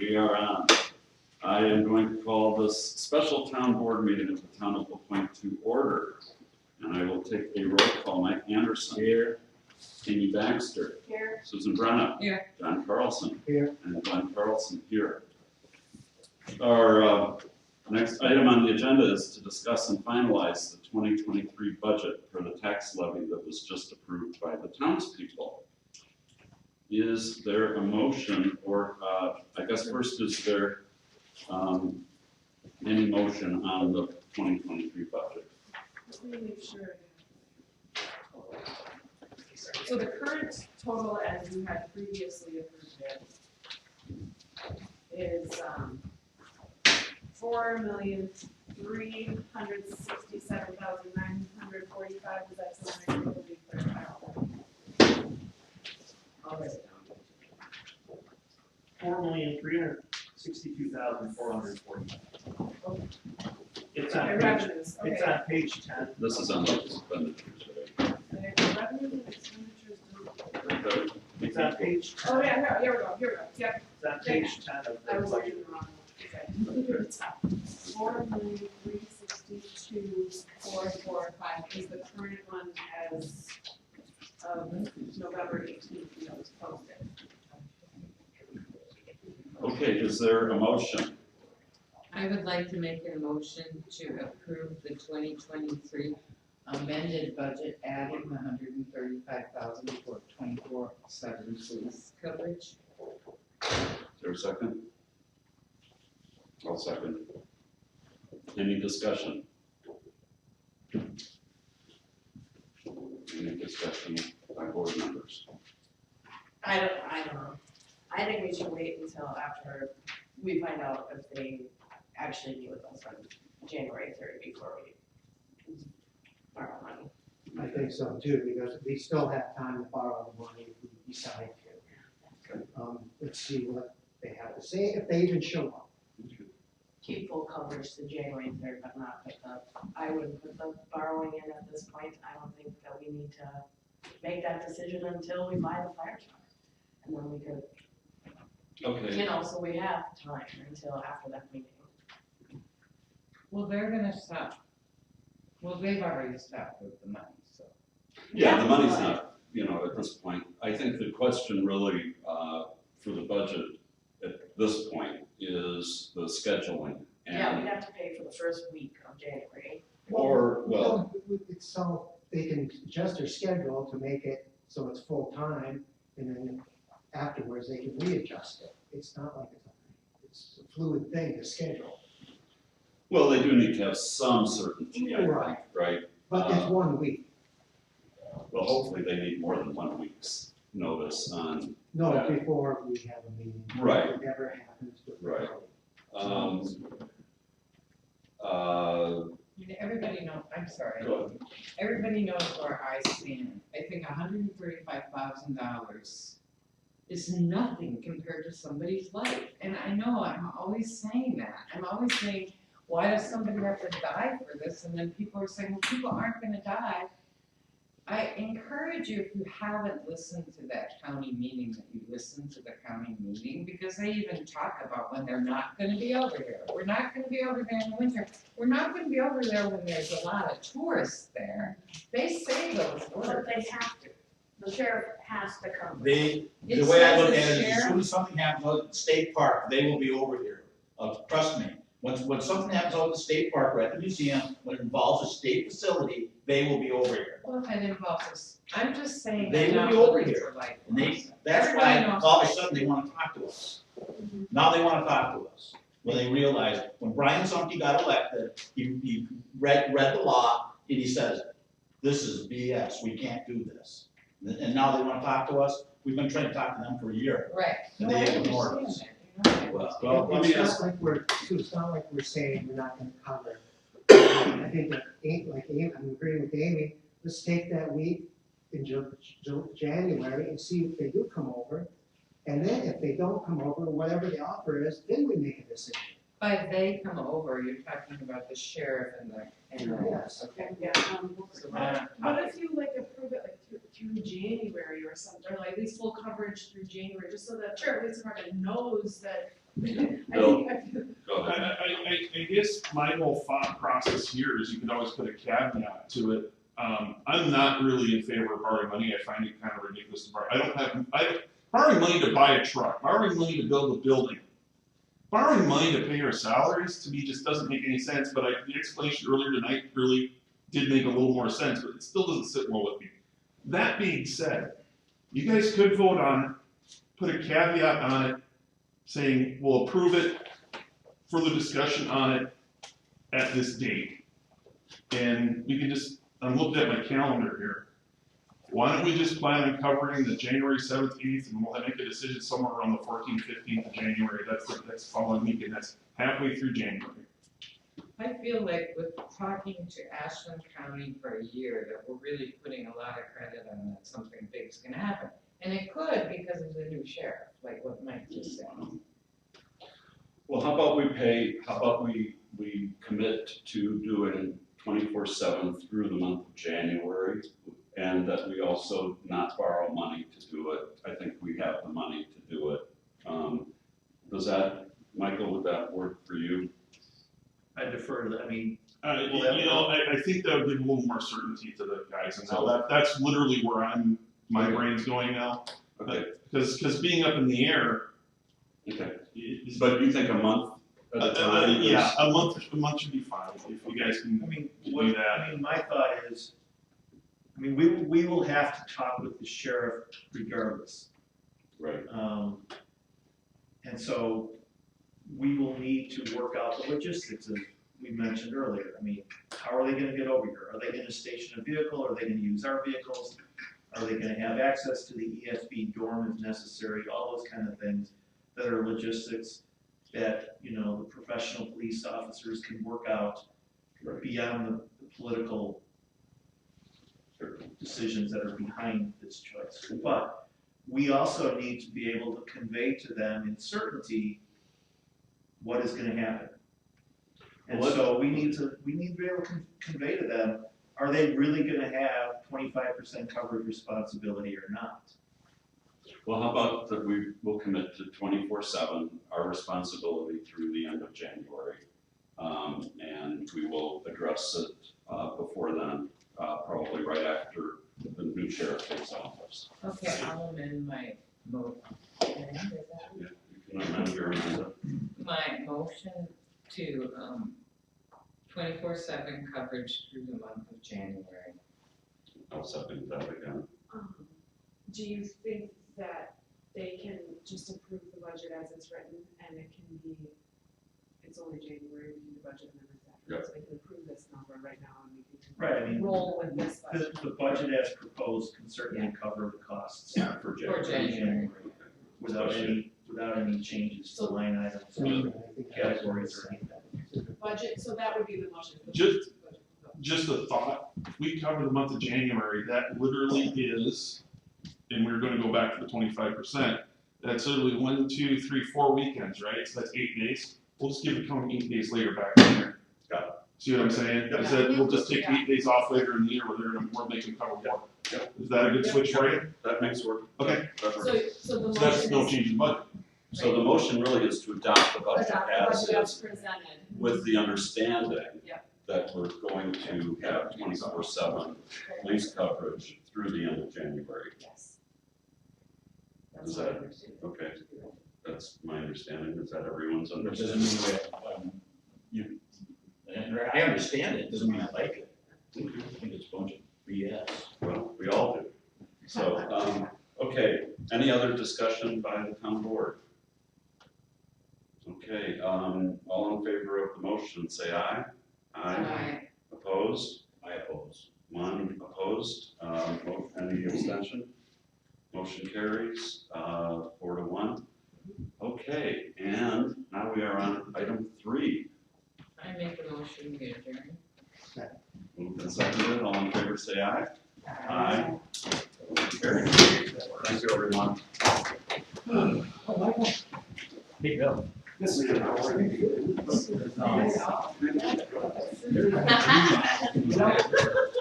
we are on. I am going to call this special town board meeting of the town of LaPointe to order. And I will take a roll call. Mike Anderson. Here. Amy Baxter. Here. Susan Brenna. Here. John Carlson. Here. And Glenn Carlson here. Our next item on the agenda is to discuss and finalize the 2023 budget for the tax levy that was just approved by the townspeople. Is there a motion, or I guess first, is there any motion on the 2023 budget? Let me make sure. So the current total, as you had previously approved it, is $4,367,945. Is that something that will be clarified? I'll write it down. $4,362,440. It's Okay, on page, revenues, it's okay. on page 10. This is on the expenditures, right? Revenues and expenditures. It's on page 10. Oh, yeah, here we go, yep. It's on page 10 of I the was budget. reading the wrong one. Okay. 4,362,445 is the current one as of November 18th, when it was posted. Okay, is there a motion? I would like to make a motion to approve the 2023 amended budget, adding the $135,000 for 24/7 police coverage. Is there a second? I'll second. Any discussion? Any discussion by board members? I don't know. I think we should wait until after we find out if they actually meet with us on January 3rd before we borrow money. I think so too, because we still have time to borrow the money if we decide to. Let's see what they have to say, if they even show up. Keep full coverage to January 3rd, but not put I wouldn't put the borrowing in at this point. I don't think that we need to make that decision until we buy the fire truck. And then we could, Okay, so we have time until after that meeting. Well, they're gonna stop. Well, they've already stopped with the money, so. yeah, the money's not, at this point. I think the question really, for the budget at this point is the scheduling. Yeah, And we'd have to pay for the first week of January. Or, well, It's so they can adjust their schedule to make it so it's full time, and then afterwards they can readjust it. It's not like it's a fluid thing to schedule, well, they do need to have some certainty, I think, Right. right? but it's 1 week. Well, hopefully they need more than 1 week's notice on, No, Yeah. before we have a meeting. Right. It never happens with. Right. Everybody knows, I'm sorry. Go ahead. Everybody knows where I stand. I think $135,000 is nothing compared to somebody's life. And I know I'm always saying that. I'm always saying, why does somebody have to die for this? And then people are saying, well, people aren't gonna die. I encourage you, if you haven't listened to that county meeting, that you listen to the county meeting, because they even talk about when they're not gonna be over here. We're not gonna be over there in the winter. We're not gonna be over there when there's a lot of tourists there. They say those But words. they have to. The sheriff has to come. The It way I says look the at it is, as sheriff- soon as something happens out at the state park, they will be over here. Trust me, when something happens out at the state park or at the museum, when it involves a state facility, they will be over here. Well, if it involves us, I'm just saying They I'm will not be over looking here. for life. And that's Everybody why knows. all of a sudden they wanna talk to us. Now they wanna talk to us. When they realize, when Brian Sumke got elected, he read the law, and he says, this is BS, we can't do this. And now they wanna talk to us, we've been trying to talk to them for a year. Right. And No, I they ignored understand us. that, you know. Well, let me It's ask, not like we're saying we're not gonna cover. I think that Amy, I'm agreeing with Amy, let's take that week in January and see if they do come over. And then if they don't come over, whatever the offer is, then we make a decision. By they come over, you're talking about the sheriff and the. Yes. Okay. Yeah, So, what if you approve it through January or something, or at least full coverage through January, just so that the police department knows that Bill, go I, ahead. I guess my whole thought process here is you could always put a caveat to it. I'm not really in favor of borrowing money. I find it kind of ridiculous to borrow. Borrowing money to buy a truck, borrowing money to build a building, borrowing money to pay our salaries, to me just doesn't make any sense, but the explanation earlier tonight really did make a little more sense, but it still doesn't sit well with me. That being said, you guys could vote on it, put a caveat on it, saying we'll approve it, further discussion on it at this date. And we can just, I'm looking at my calendar here. Why don't we just plan on covering the January 7th, 8th, and we'll make a decision somewhere around the 14th, 15th of January. That's the following weekend, that's halfway through January. I feel like with talking to Ashland County for a year, that we're really putting a lot of credit on that something big's gonna happen. And it could because of the new sheriff, like what Mike just said. Well, how about we commit to doing 24/7 through the month of January, and that we also not borrow money to do it. I think we have the money to do it. Does that, Michael, would that work for you? I defer to that, I mean, I think that would give a little more certainty to the guys, and now that's literally where my brain's going now. Okay, Because being up in the air. okay. is- But you think a month at a time? is- Yeah, a month should be fine, if you guys can I mean, do that. my thought is, we will have to talk with the sheriff regardless. Right, And so we will need to work out the logistics as we mentioned earlier. I mean, how are they gonna get over here? Are they gonna station a vehicle? Are they gonna use our vehicles? Are they gonna have access to the ESB dorm if necessary? All those kind of things that are logistics that, the professional police officers can work out right. beyond the political Sure. decisions that are behind this choice. But we also need to be able to convey to them in certainty what is gonna happen. And Well, so we need to be able to convey to them, are they really gonna have 25% coverage responsibility or not? Well, how about that we will commit to 24/7, our responsibility through the end of January. And we will address it before then, probably right after the new sheriff takes office. Okay, I'll amend my motion. You can amend your amendment. My motion to, 24/7 coverage through the month of January. I'll second that again. Do you think that they can just approve the budget as it's written and it can be, it's only January, we do the budget amendments after, so they can approve this number right now and we Right, I can mean, roll with this budget? The budget as proposed can certainly cover the costs For For January. January. without any changes to line items So, or I think that's- categories or anything. Budget, so that would be the motion. Just- Just a thought, if we cover the month of January, that literally is, and we're gonna go back to the 25%, that's literally 1, 2, 3, 4 weekends, right? So that's 8 days. We'll just give it coming 8 days later back in here. Got it. See what I'm saying? Is that we'll just take 8 days off later in the year where we'll make them cover more. Yep. Is that a good switch for you? That makes work. Okay. That works. So the So that's motion no is change in budget. So the motion really is to adopt the budget adopt the as budget as is, presented. with the understanding Yep. that we're going to have 24/7 police coverage through the end of January. Yes. Is that, okay, that's my understanding, is that everyone's It doesn't understanding? mean that, and I understand it, doesn't mean I like it. I think it's a bunch of BS. Well, we all do. So, okay, any other discussion by the town board? Okay, all in favor of the motion, say aye. Aye. Opposed? I oppose. One opposed, any abstention? Motion carries, 4-1. Okay, and now we are on item 3. I make a motion, we adjourn. Moved and seconded, all in favor say aye. Aye. Motion carries. Thank you, everyone. Hey, Bill. This is. Nice.